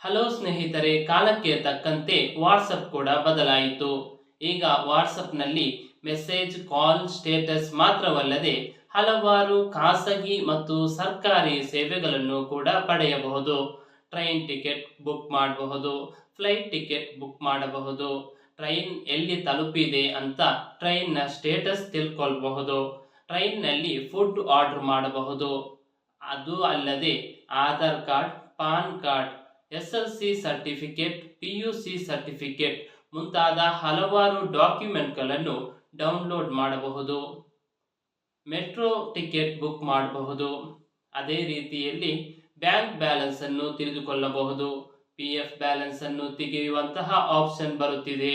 Hello ಸ್ನೇಹಿತರೆ, ಕಾಲಕ್ಕೆ ತಕ್ಕಂತೆ ವಾಟ್ಸಪ್ ಕೂಡ ಬದಲಾಯಿತು. ಈಗ ವಾಟ್ಸಪ್ನಲ್ಲಿ ಮೆಸೇಜ್, ಕಾಲ್, ಸ್ಟೇಟಸ್ ಮಾತ್ರವಲ್ಲದೆ ಹಲವಾರು ಖಾಸಗಿ ಮತ್ತು ಸರ್ಕಾರಿ ಸೇವೆಗಳನ್ನು ಕೂಡ ಪಡೆಯಬಹುದು. ಟ್ರೈನ್ ಟಿಕೆಟ್ ಬುಕ್ ಮಾಡಬಹುದು, ಫ್ಲೈಟ್ ಟಿಕೆಟ್ ಬುಕ್ ಮಾಡಬಹುದು, ಟ್ರೈನ್ ಎಲ್ಲಿ ತಲುಪಿದೆ ಅಂತ ಟ್ರೈನ್ನ ಸ್ಟೇಟಸ್ ತಿಳ್ಕೊಳ್ಬಹುದು, ಟ್ರೈನ್ನಲ್ಲಿ ಫುಡ್ ಆರ್ಡರ್ ಮಾಡಬಹುದು. ಅದು ಅಲ್ಲದೆ Aadhaar card, PAN card, SLC certificate, PUC certificate ಮುಂತಾದ ಹಲವಾರು ಡಾಕ್ಯುಮೆಂಟ್ಗಳನ್ನು ಡೌನ್ಲೋಡ್ ಮಾಡಬಹುದು. ಮೆಟ್ರೋ ಟಿಕೆಟ್ ಬುಕ್ ಮಾಡಬಹುದು. ಅದೇ ರೀತಿಯಲ್ಲಿ ಬ್ಯಾಂಕ್ ಬ್ಯಾಲೆನ್ಸ್ ಅನ್ನು ತಿಳಿದುಕೊಳ್ಳಬಹುದು. PF ಬ್ಯಾಲೆನ್ಸ್ ಅನ್ನು ತೆಗೆಯುವಂತಹ ಆಪ್ಷನ್ ಬರುತ್ತಿದೆ.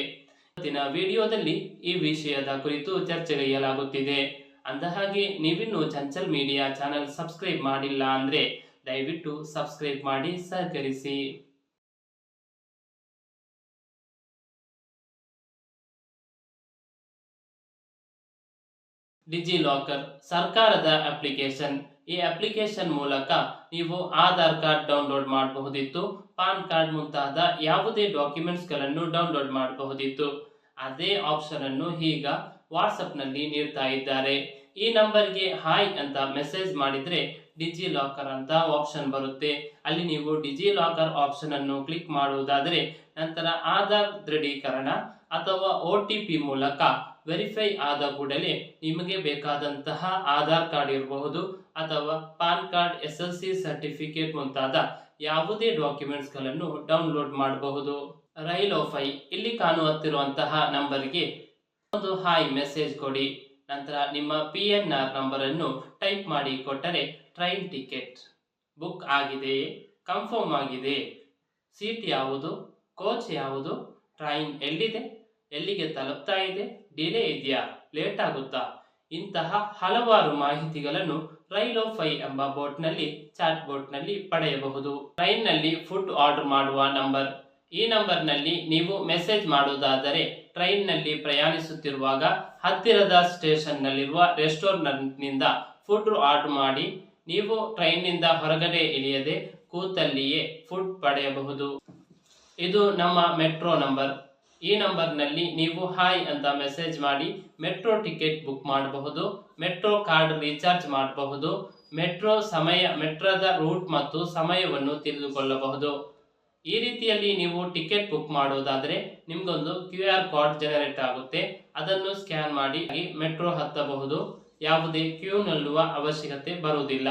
ಇವತ್ತಿನ ವಿಡಿಯೋದಲ್ಲಿ ಈ ವಿಷಯದ ಕುರಿತು ಚರ್ಚೆಗೈಯಲಾಗುತ್ತಿದೆ. ಅಂದಹಾಗೆ ನೀವಿನ್ನು ಚಂಚಲ್ ಮೀಡಿಯಾ ಚಾನೆಲ್ ಸಬ್ಸ್ಕ್ರೈಬ್ ಮಾಡಿಲ್ಲ ಅಂದ್ರೆ ದಯವಿಟ್ಟು ಸಬ್ಸ್ಕ್ರೈಬ್ ಮಾಡಿ ಸಹಕರಿಸಿ. ಡಿಜಿ ಲಾಕರ್ ಸರ್ಕಾರದ ಅಪ್ಲಿಕೇಶನ್. ಈ ಅಪ್ಲಿಕೇಶನ್ ಮೂಲಕ ನೀವು ಆಧಾರ್ ಕಾರ್ಡ್ ಡೌನ್ಲೋಡ್ ಮಾಡಬಹುದಿತ್ತು, ಪಾನ್ ಕಾರ್ಡ್ ಮುಂತಾದ ಯಾವುದೇ ಡಾಕ್ಯುಮೆಂಟ್ಸ್ ಗಳನ್ನು ಡೌನ್ಲೋಡ್ ಮಾಡಬಹುದಿತ್ತು. ಅದೇ ಆಪ್ಷನ್ ಅನ್ನು ಈಗ ವಾಟ್ಸಪ್ ನಲ್ಲಿ ನೀಡ್ತಾ ಇದ್ದಾರೆ. ಈ ನಂಬರ್ಗೆ ಹಾಯ್ ಅಂತ ಮೆಸೇಜ್ ಮಾಡಿದ್ರೆ ಡಿಜಿ ಲಾಕರ್ ಅಂತ ಆಪ್ಷನ್ ಬರುತ್ತೆ. ಅಲ್ಲಿ ನೀವು ಡಿಜಿ ಲಾಕರ್ ಆಪ್ಷನ್ ಅನ್ನು ಕ್ಲಿಕ್ ಮಾಡುವುದಾದರೆ ನಂತರ ಆಧಾರ್ ದೃಢೀಕರಣ ಅಥವಾ OTP ಮೂಲಕ ವೆರಿಫೈ ಆದ ಕೂಡಲೇ ನಿಮಗೆ ಬೇಕಾದಂತಹ ಆಧಾರ್ ಕಾರ್ಡ್ ಇರಬಹುದು ಅಥವಾ ಪಾನ್ ಕಾರ್ಡ್, SLC ಸರ್ಟಿಫಿಕೇಟ್ ಮುಂತಾದ ಯಾವುದೇ ಡಾಕ್ಯುಮೆಂಟ್ಸ್ ಗಳನ್ನು ಡೌನ್ಲೋಡ್ ಮಾಡಬಹುದು. ರೈಲೋಫೈ ಇಲ್ಲಿ ಕಾಣುತ್ತಿರುವಂತಹ ನಂಬರ್ಗೆ ಒಂದು ಹಾಯ್ ಮೆಸೇಜ್ ಕೊಡಿ. ನಂತರ ನಿಮ್ಮ PNR ನಂಬರ್ ಅನ್ನು ಟೈಪ್ ಮಾಡಿ ಕೊಟ್ಟರೆ ಟ್ರೈನ್ ಟಿಕೆಟ್ ಬುಕ್ ಆಗಿದೆಯೇ, ಕನ್ಫರ್ಮ್ ಆಗಿದೆ, ಸೀಟ್ ಯಾವುದು, ಕೋಚ್ ಯಾವುದು, ಟ್ರೈನ್ ಎಲ್ಲಿದೆ, ಎಲ್ಲಿಗೆ ತಲುಪ್ತಾ ಇದೆ, ಡಿಲೇ ಇದೆಯಾ, ಲೇಟ್ ಆಗುತ್ತಾ, ಇಂತಹ ಹಲವಾರು ಮಾಹಿತಿಗಳನ್ನು ರೈಲೋಫೈ ಎಂಬ ಬೋಟ್ನಲ್ಲಿ, ಚಾಟ್ ಬೋಟ್ನಲ್ಲಿ ಪಡೆಯಬಹುದು. ಟ್ರೈನ್ನಲ್ಲಿ ಫುಡ್ ಆರ್ಡರ್ ಮಾಡುವ ನಂಬರ್. ಈ ನಂಬರ್ನಲ್ಲಿ ನೀವು ಮೆಸೇಜ್ ಮಾಡುವುದಾದರೆ ಟ್ರೈನ್ನಲ್ಲಿ ಪ್ರಯಾಣಿಸುತ್ತಿರುವಾಗ ಹತ್ತಿರದ ಸ್ಟೇಷನ್ನಲ್ಲಿರುವ ರೆಸ್ಟೋರೆಂಟ್ನಿಂದ ಫುಡ್ ಆರ್ಡರ್ ಮಾಡಿ ನೀವು ಟ್ರೈನ್ನಿಂದ ಹೊರಗಡೆ ಇಳಿಯದೆ ಕೂತಲ್ಲಿಯೇ ಫುಡ್ ಪಡೆಯಬಹುದು. ಇದು ನಮ್ಮ ಮೆಟ್ರೋ ನಂಬರ್. ಈ ನಂಬರ್ನಲ್ಲಿ ನೀವು ಹಾಯ್ ಅಂತ ಮೆಸೇಜ್ ಮಾಡಿ ಮೆಟ್ರೋ ಟಿಕೆಟ್ ಬುಕ್ ಮಾಡಬಹುದು, ಮೆಟ್ರೋ ಕಾರ್ಡ್ ರೀಚಾರ್ಜ್ ಮಾಡಬಹುದು, ಮೆಟ್ರೋದ ರೂಟ್ ಮತ್ತು ಸಮಯವನ್ನು ತಿಳಿದುಕೊಳ್ಳಬಹುದು. ಈ ರೀತಿಯಲ್ಲಿ ನೀವು ಟಿಕೆಟ್ ಬುಕ್ ಮಾಡುವುದಾದರೆ ನಿಮ್ಗೊಂದು QR ಕೋಡ್ ಜನರೇಟ್ ಆಗುತ್ತೆ. ಅದನ್ನು ಸ್ಕ್ಯಾನ್ ಮಾಡಿ ಮೆಟ್ರೋ ಹತ್ತಬಹುದು. ಯಾವುದೇ ಕ್ಯೂ ನಿಲ್ಲುವ ಅವಶ್ಯಕತೆ ಬರುವುದಿಲ್ಲ.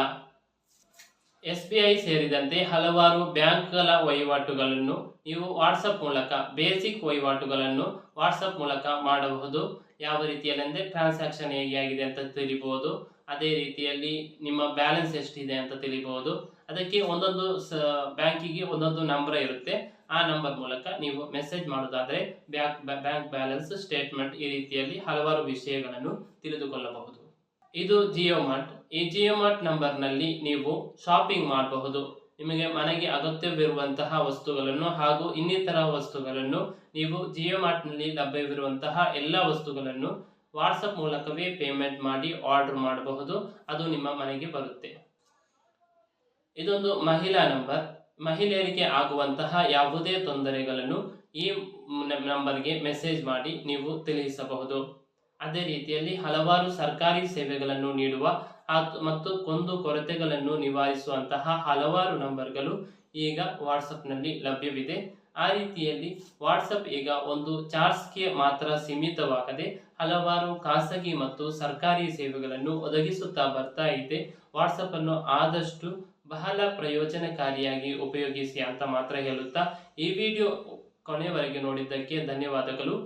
SBI ಸೇರಿದಂತೆ ಹಲವಾರು ಬ್ಯಾಂಕ್ಗಳ ವಹಿವಾಟುಗಳನ್ನು ನೀವು ವಾಟ್ಸಪ್ ಮೂಲಕ, ಬೇಸಿಕ್ ವಹಿವಾಟುಗಳನ್ನು ವಾಟ್ಸಪ್ ಮೂಲಕ ಮಾಡಬಹುದು. ಯಾವ ರೀತಿಯಲ್ಲಿ ಅಂದರೆ ಟ್ರಾನ್ಸಾಕ್ಷನ್ ಹೇಗೆ ಆಗಿದೆ ಅಂತ ತಿಳಿಬಹುದು. ಅದೇ ರೀತಿಯಲ್ಲಿ ನಿಮ್ಮ ಬ್ಯಾಲೆನ್ಸ್ ಎಷ್ಟಿದೆ ಅಂತ ತಿಳಿಬಹುದು. ಅದಕ್ಕೆ ಒಂದೊಂದು ಬ್ಯಾಂಕಿಗೆ ಒಂದೊಂದು ನಂಬರ್ ಇರುತ್ತೆ. ಆ ನಂಬರ್ ಮೂಲಕ ನೀವು ಮೆಸೇಜ್ ಮಾಡೋದಾದರೆ ಬ್ಯಾಂಕ್ ಬ್ಯಾಲೆನ್ಸ್, ಸ್ಟೇಟ್ಮೆಂಟ್ ಈ ರೀತಿಯಲ್ಲಿ ಹಲವಾರು ವಿಷಯಗಳನ್ನು ತಿಳಿದುಕೊಳ್ಳಬಹುದು. ಇದು ಜಿಯೋ ಮಾರ್ಟ್. ಈ ಜಿಯೋ ಮಾರ್ಟ್ ನಂಬರ್ನಲ್ಲಿ ನೀವು ಶಾಪಿಂಗ್ ಮಾಡಬಹುದು. ನಿಮಗೆ ಮನೆಗೆ ಅಗತ್ಯವಿರುವಂತಹ ವಸ್ತುಗಳನ್ನು ಹಾಗೂ ಇನ್ನಿತರ ವಸ್ತುಗಳನ್ನು ನೀವು ಜಿಯೋ ಮಾರ್ಟ್ನಲ್ಲಿ ಲಭ್ಯವಿರುವಂತಹ ಎಲ್ಲ ವಸ್ತುಗಳನ್ನು ವಾಟ್ಸಪ್ ಮೂಲಕವೇ ಪೇಮೆಂಟ್ ಮಾಡಿ ಆರ್ಡರ್ ಮಾಡಬಹುದು. ಅದು ನಿಮ್ಮ ಮನೆಗೆ ಬರುತ್ತೆ. ಇದೊಂದು ಮಹಿಳಾ ನಂಬರ್. ಮಹಿಳೆಯರಿಗೆ ಆಗುವಂತಹ ಯಾವುದೇ ತೊಂದರೆಗಳನ್ನು ಈ ನಂಬರ್ಗೆ ಮೆಸೇಜ್ ಮಾಡಿ ನೀವು ತಿಳಿಸಬಹುದು. ಅದೇ ರೀತಿಯಲ್ಲಿ ಹಲವಾರು ಸರ್ಕಾರಿ ಸೇವೆಗಳನ್ನು ನೀಡುವ ಮತ್ತು ಕುಂದು ಕೊರತೆಗಳನ್ನು ನಿವಾರಿಸುವಂತಹ ಹಲವಾರು ನಂಬರ್ಗಳು ಈಗ ವಾಟ್ಸಪ್ನಲ್ಲಿ ಲಭ್ಯವಿದೆ. ಆ ರೀತಿಯಲ್ಲಿ ವಾಟ್ಸಪ್ ಈಗ ಒಂದು ಚಾರ್ಟ್ಸ್ಗೆ ಮಾತ್ರ ಸೀಮಿತವಾಗದೆ ಹಲವಾರು ಖಾಸಗಿ ಮತ್ತು ಸರ್ಕಾರಿ ಸೇವೆಗಳನ್ನು ಒದಗಿಸುತ್ತಾ ಬರ್ತಾ ಇದೆ. ವಾಟ್ಸಪ್ ಅನ್ನು ಆದಷ್ಟು ಬಹಳ ಪ್ರಯೋಜನಕಾರಿಯಾಗಿ ಉಪಯೋಗಿಸಿ ಅಂತ ಮಾತ್ರ ಹೇಳುತ್ತಾ ಈ ವಿಡಿಯೋ ಕೊನೆಯವರೆಗೆ ನೋಡಿದ್ದಕ್ಕೆ ಧನ್ಯವಾದಗಳು.